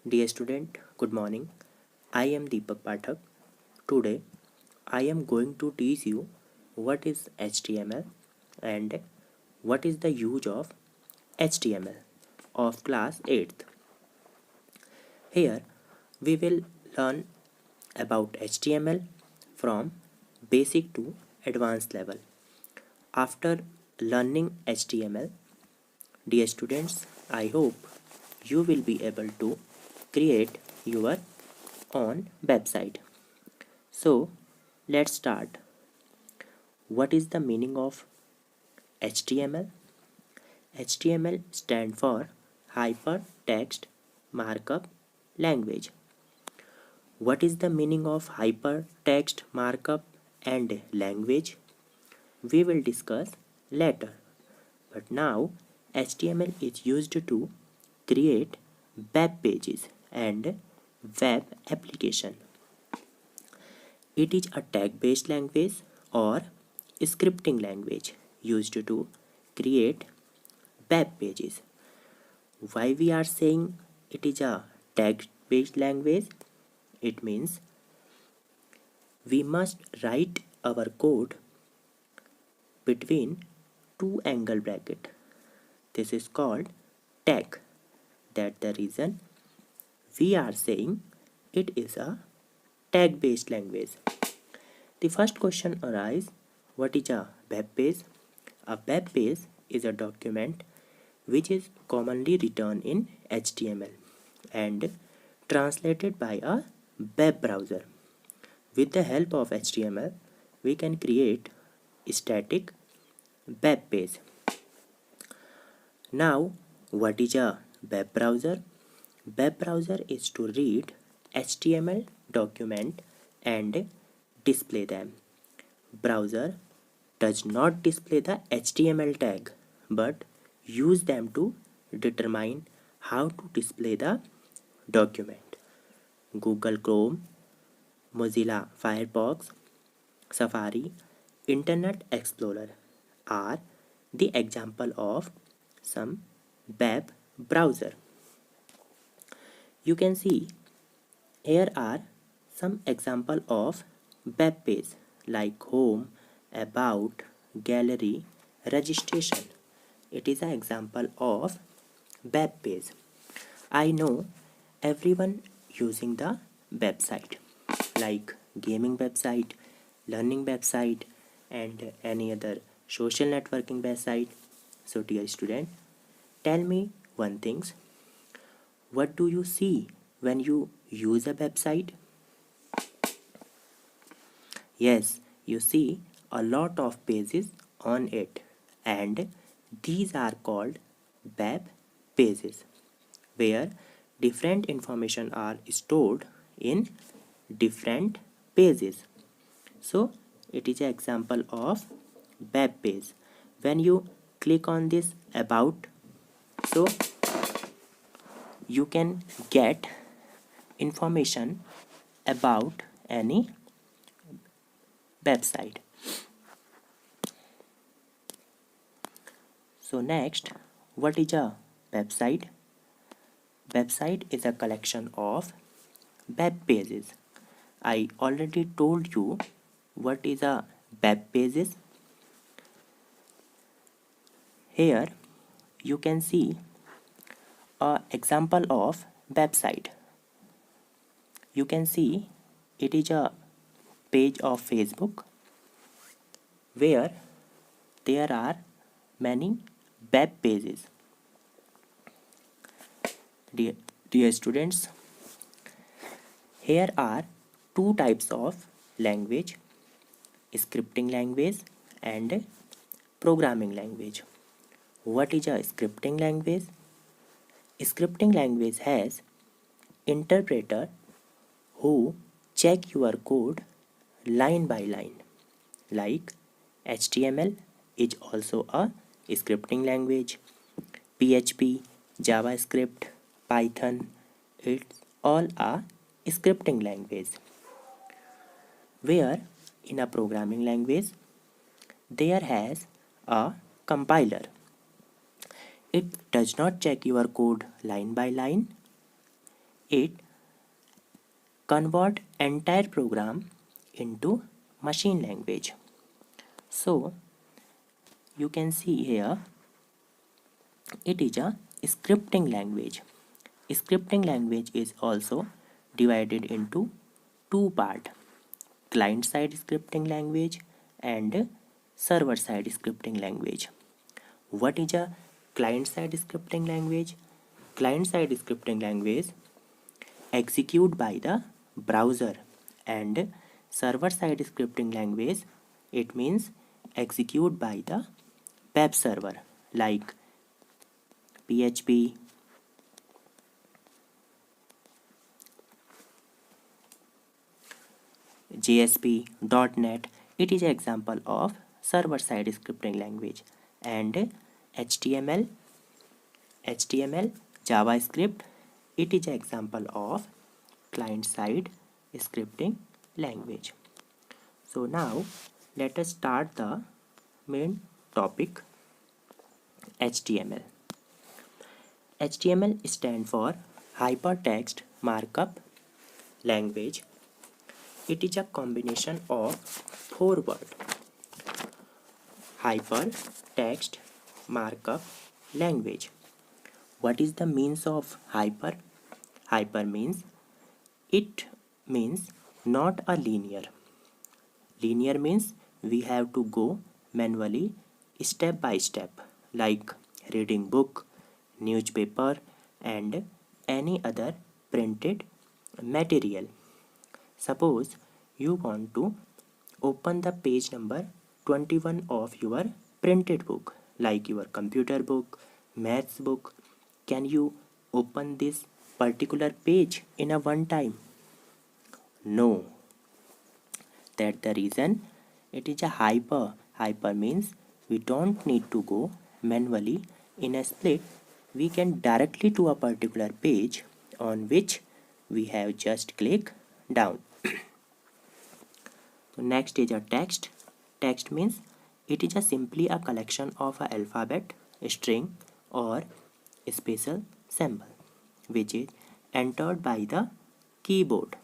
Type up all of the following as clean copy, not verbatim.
Dear student, good morning. I am Deepak Pathak. Today, I am going to teach you what is HTML and what is the use of HTML of class 8th. Here, we will learn about HTML from basic to advanced level. After learning HTML, dear students, I hope you will be able to create your own website. So let's start. What is the meaning of HTML? HTML stands for Hypertext Markup Language. What is the meaning of hypertext markup and language? We will discuss later. But now HTML is used to create web pages and web application. It is a tag-based language or scripting language used to create web pages. Why we are saying it is a tag-based language? It means we must write our code between two angle bracket. This is called tag. That's the reason we are saying it is a tag-based language. The first question arises, what is a web page? A web page is a document which is commonly written in HTML and translated by a web browser. With the help of HTML, we can create a static web page. Now, what is a web browser? Web browser is to read HTML document and display them. Browser does not display the HTML tag but use them to determine how to display the document. Google Chrome, Mozilla Firefox, Safari, Internet Explorer are the example of some web browser. You can see here are some example of web page like home, about, gallery, registration. It is an example of web page. I know everyone using the website like gaming website, learning website and any other social networking website. So dear student, tell me one thing. What do you see when you use a website? Yes, you see a lot of pages on it and these are called web pages where different information are stored in different pages. So it is an example of web page. When you click on this about, so you can get information about any website. So next, what is a website? Website is a collection of web pages. I already told you what is a web pages. Here you can see an example of website. You can see it is a page of Facebook where there are many web pages. Dear students, here are two types of language, scripting language and programming language. What is a scripting language? Scripting language has interpreter who check your code line by line. Like HTML is also a scripting language. PHP, JavaScript, Python, it's all a scripting language. Where in a programming language, there has a compiler. It does not check your code line by line. it convert entire program into machine language. So you can see here it is a scripting language. Scripting language is also divided into two parts: client side scripting language and server side scripting language. What is a client side scripting language? Client side scripting language execute by the browser, and server side scripting language, it means execute by the web server like PHP, JSP, .NET. It is an example of server side scripting language. And HTML, JavaScript, it is an example of client side scripting language. So now let us start the main topic, HTML. HTML stands for Hypertext Markup Language. It is a combination of four words: hypertext markup language. What is the means of hyper? Hyper means not a linear. Linear means we have to go manually step by step, like reading book, newspaper, and any other printed material. Suppose you want to open the page number 21 of your printed book, like your computer book, maths book. Can you open this particular page in a one time? No. That's the reason it is a hyper. Hyper means we don't need to go manually in a split. We can directly to a particular page on which we have just click down. So next is a text. Text means it is simply a collection of a alphabet, string, or special symbol which is entered by the keyboard.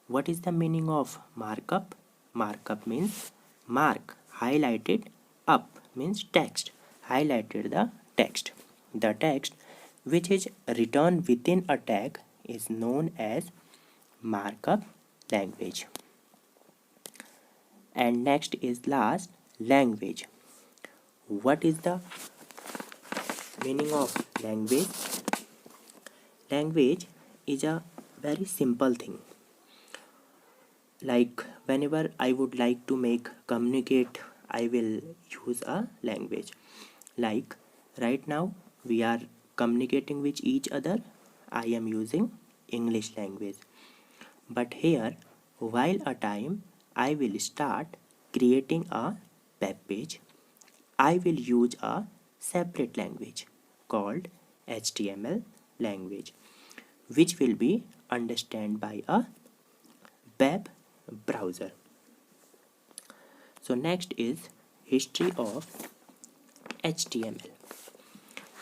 What is the meaning of markup? Markup means mark, highlighted up means text, highlighted the text. The text which is written within a tag is known as markup language. And next is last, language. What is the meaning of language? Language is a very simple thing. Like whenever I would like to make communicate, I will use a language. Like right now we are communicating with each other. I am using English language. But here, while a time I will start creating a web page, I will use a separate language called HTML language, which will be understood by a web browser. So next is history of HTML.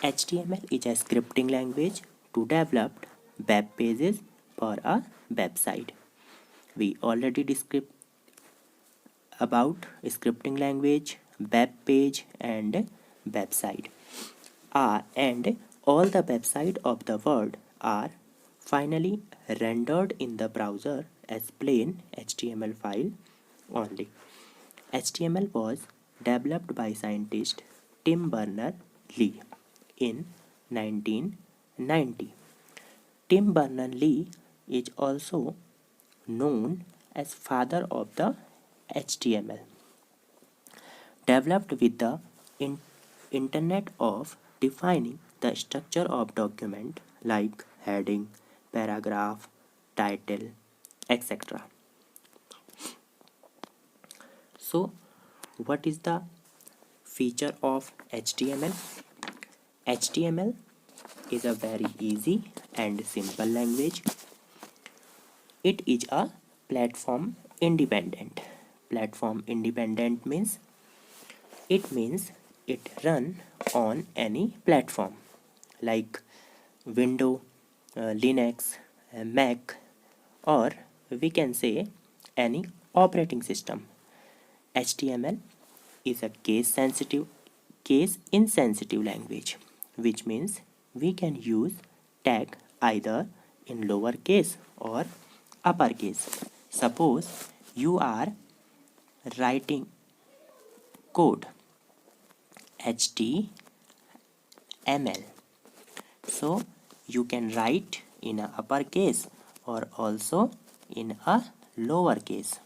HTML is a scripting language to develop web pages for a website. We already described about scripting language, web page, and website. And all the website of the world are finally rendered in the browser as plain HTML file only. HTML was developed by scientist Tim Berners-Lee in 1990. Tim Berners-Lee is also known as father of the HTML, developed with the internet of defining the structure of document like heading, paragraph, title, etc. So what is the feature of HTML? HTML is a very easy and simple language. It is a platform independent. Platform independent means it run on any platform like Windows, Linux, Mac, or we can say any operating system. HTML is a case insensitive language, which means we can use tag either in lowercase or uppercase. Suppose you are writing code HTML, so you can write in a uppercase or also in a lowercase.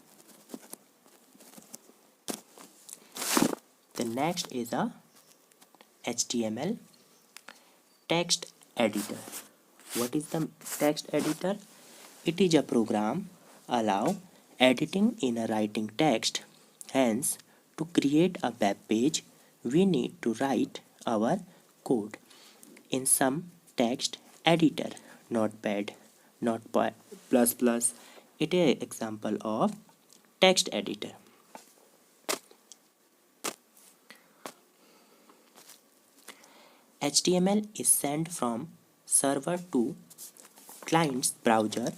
The next is a HTML text editor. What is the text editor? It is a program allow editing in a writing text. Hence, to create a web page, we need to write our code in some text editor. Notepad, Notepad plus plus. It is an example of text editor. HTML is sent from server to client's browser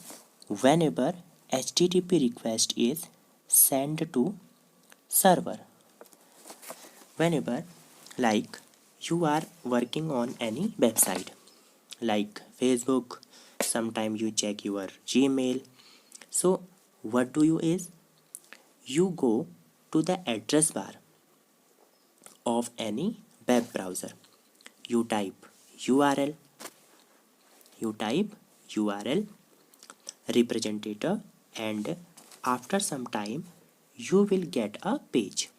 whenever HTTP request is sent to server. Whenever, like, you are working on any website like Facebook, sometime you check your Gmail. So what do you is you go to the address bar of any web browser. You type URL, you type URL representative, and after some time you will get a page.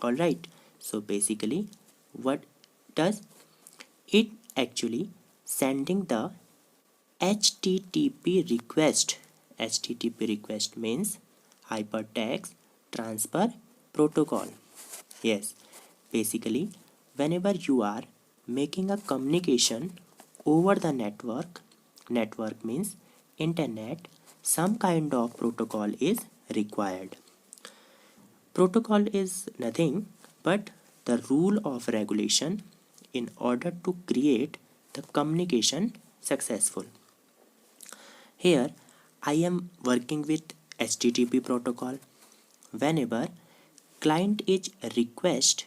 Alright, so basically what does it actually sending the HTTP request. HTTP request means hypertext transfer protocol. Yes, basically whenever you are making a communication over the network means internet, some kind of protocol is required. Protocol is nothing but the rule of regulation in order to create the communication successful. Here I am working with HTTP protocol. Whenever client is request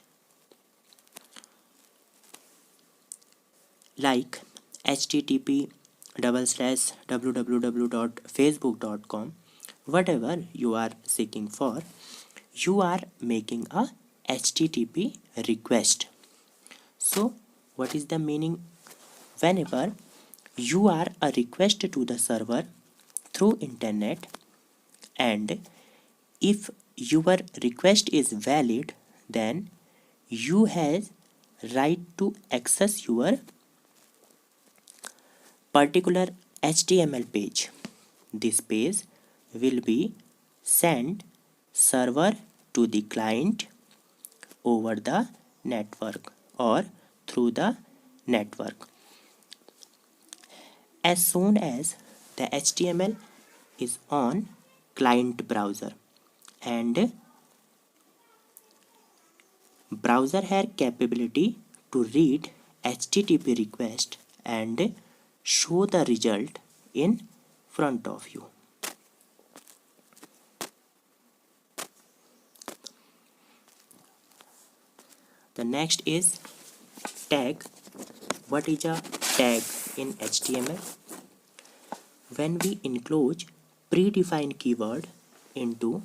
like http www.facebook.com, whatever you are seeking for, you are making a HTTP request. So what is the meaning? Whenever you are a request to the server through internet, and if your request is valid, then you have right to access your particular HTML page. This page will be sent server to the client over the network or through the network. As soon as the HTML is on client browser, and browser has capability to read HTTP request and show the result in front of you. The next is tag. What is a tag in HTML? When we enclose predefined keyword into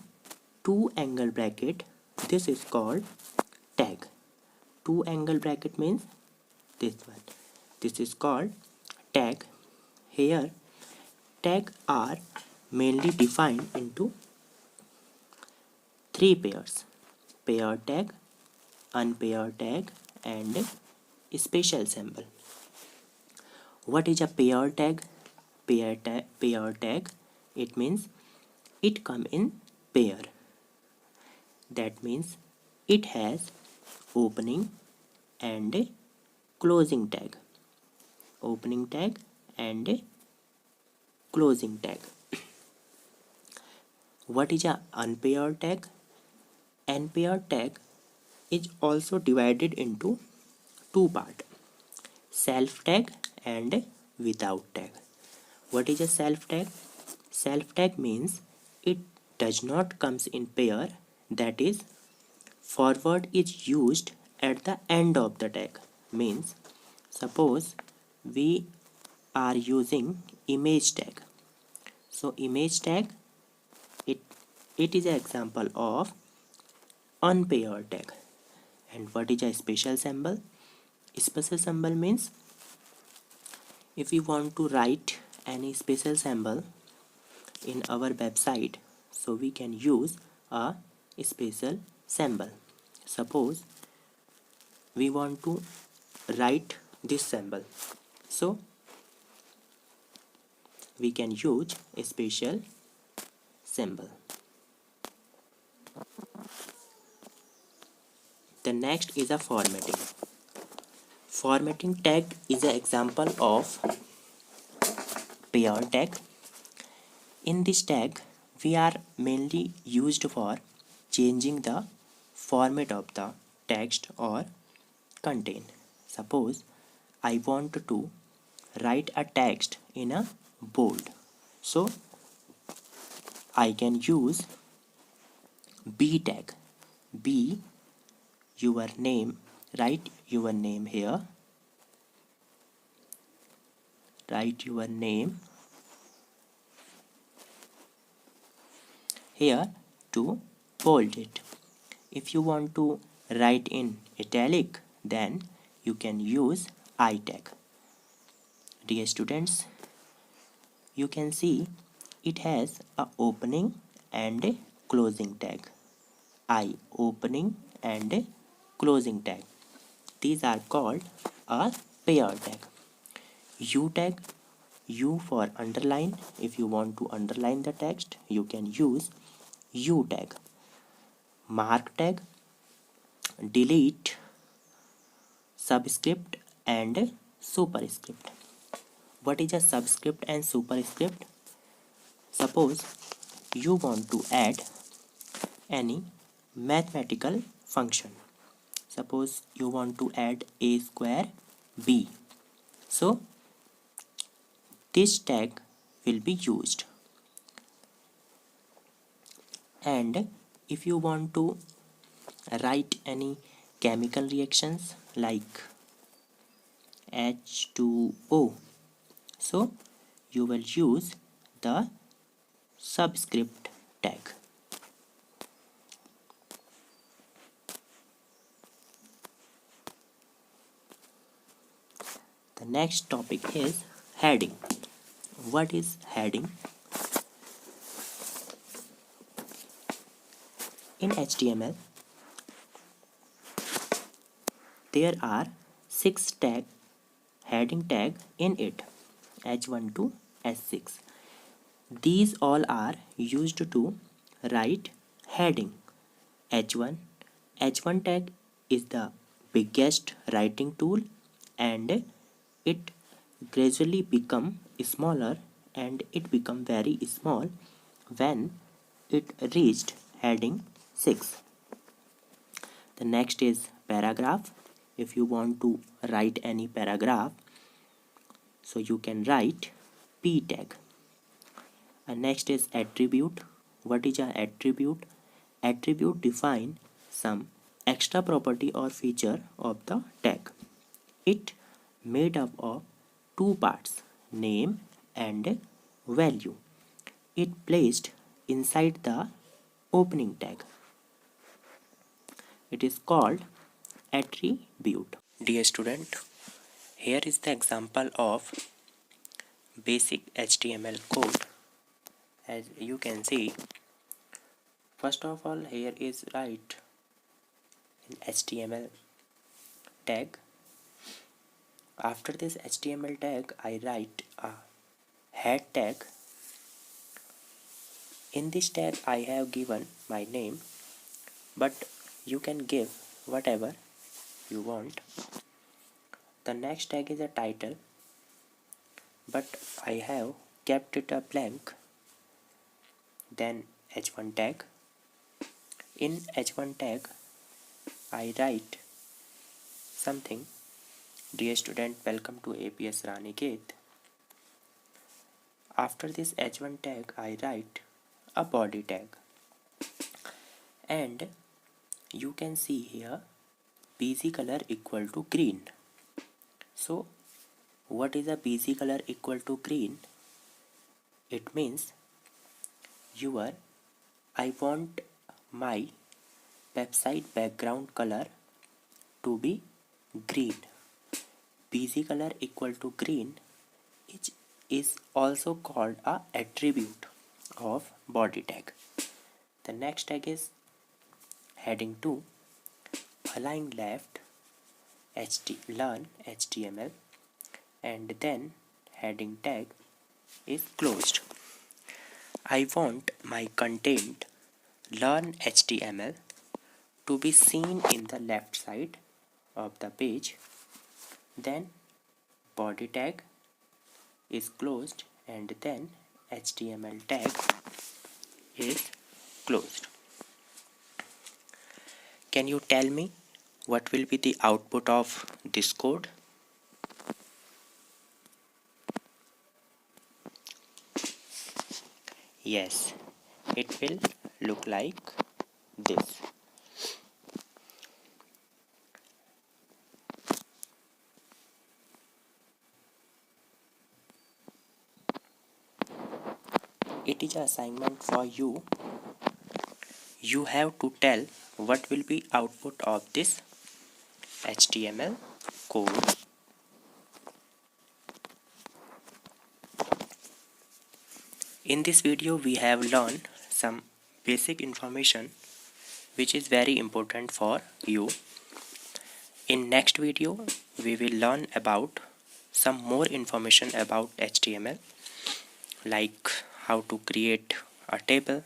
two angle bracket, this is called tag. Two angle bracket means this one. This is called tag. Here tag are mainly defined into three pairs: pair tag, unpaired tag, and special symbol. What is a pair tag? Pair tag, it means it come in pair. That means it has opening and closing tag. Opening tag and closing tag. What is a unpaired tag? Unpaired tag is also divided into two parts: self tag and without tag. What is a self tag? Self tag means it does not comes in pair, that is forward is used at the end of the tag. Means suppose we are using image tag. So image tag, it is an example of unpaired tag. And what is a special symbol? Special symbol means if we want to write any special symbol in our website, so we can use a special symbol. Suppose we want to write this symbol, so we can use a special symbol. The next is a formatting. Formatting tag is an example of pair tag. In this tag, we are mainly used for changing the format of the text or content. Suppose I want to write a text in a bold, so I can use B tag. B, your name, write your name here, write your name here to bold it. If you want to write in italic, then you can use I tag. Dear students, you can see it has a opening and a closing tag. I opening and a closing tag. These are called a pair tag. U tag, U for underline. If you want to underline the text, you can use U tag. Mark tag, delete, subscript and superscript. What is a subscript and superscript? Suppose you want to add any mathematical function. Suppose you want to add a square b. So this tag will be used. And if you want to write any chemical reactions like H2O, so you will use the subscript tag. The next topic is heading. What is heading? In HTML, there are 6 heading tag in it, H1 to H6. These all are used to write heading. H1 tag is the biggest writing tool, and it gradually become smaller, and it become very small when it reached heading 6. The next is paragraph. If you want to write any paragraph, so you can write P tag. And next is attribute. What is an attribute? Attribute define some extra property or feature of the tag. It made up of 2 parts, name and value. It placed inside the opening tag. It is called attribute. Dear student, here is the example of basic HTML code. As you can see, first of all, here is write in HTML tag. After this HTML tag, I write a head tag. In this tag, I have given my name, but you can give whatever you want. The next tag is a title, but I have kept it a blank. Then H1 tag. In H1 tag, I write something. Dear student, welcome to APS Raniket. after this h1 tag I write a body tag, and you can see here bg color equal to green. So what is a bg color equal to green? It means your I want my website background color to be green. bg color equal to green is also called a attribute of body tag. The next tag is heading 2, align left learn HTML, and then heading tag is closed. I want my content learn HTML to be seen in the left side of the page. Then body tag is closed, and then HTML tag is closed. Can you tell me what will be the output of this code? Yes, it will look like this. It is an assignment for you. You have to tell what will be output of this HTML code. In this video we have learned some basic information which is very important for you. In next video we will learn about some more information about HTML, like how to create a table,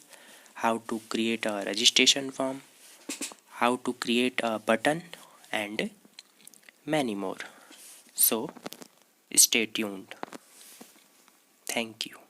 how to create a registration form, how to create a button, and many more. So stay tuned. Thank you.